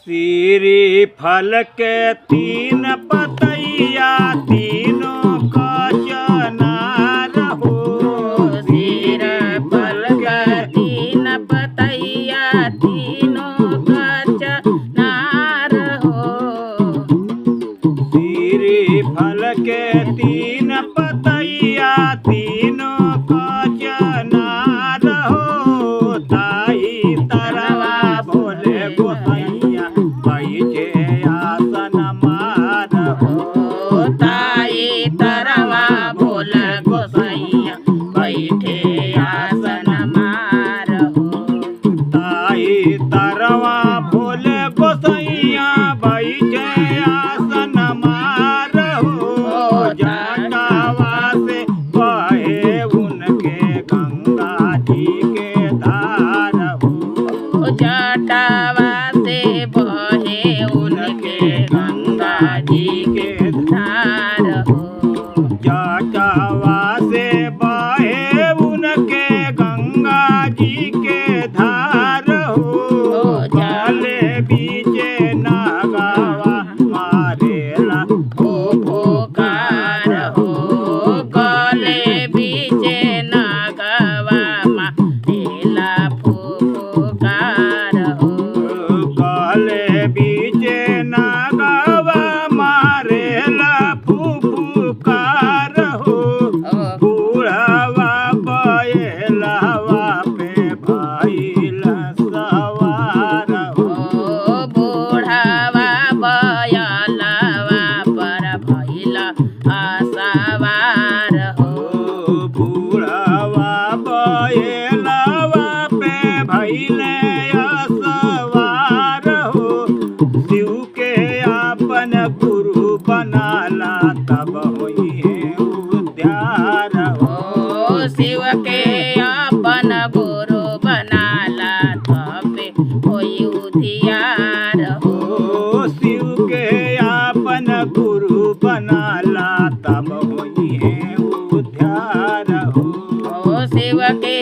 सीरी फल के तीन पतैया तीनों का चनार हो। सिर फल का तीन पतैया तीनों का चनार हो। सीरी फल के तीन पतैया तीनों का चनार हो। ताई तरवा भोले गोसैया बैठे आसन मार हो। ताई तरवा भोला गोसैया बैठे आसन मार हो। ताई तरवा भोले गोसैया बैठे आसन मार हो। जटावा से बहे उनके गंगा जी के धार हो। जटावा से बहे उनके गंगा जी के धार हो। जटावा से बहे उनके गंगा जी के धार हो। गले बीचे नागावा मारेला फुफुकार हो। गले बीचे नागवा मारेला फुफुकार हो। गले बीचे नागावा मारेला फुफुकार हो। बूढ़ावा बैलावा पे भइला सवार हो। बूढ़ावा बयलवा पर भइला सवार हो। बूढ़ावा बैलावा पे भइले सवार हो। शिव के आपन गुरु बनाला तब होइहे उद्धार हो। शिव के अपन गुरु बनाला तबे होई उधियार हो। शिव के आपन गुरु बनाला तब होइहे उद्धार हो। शिव के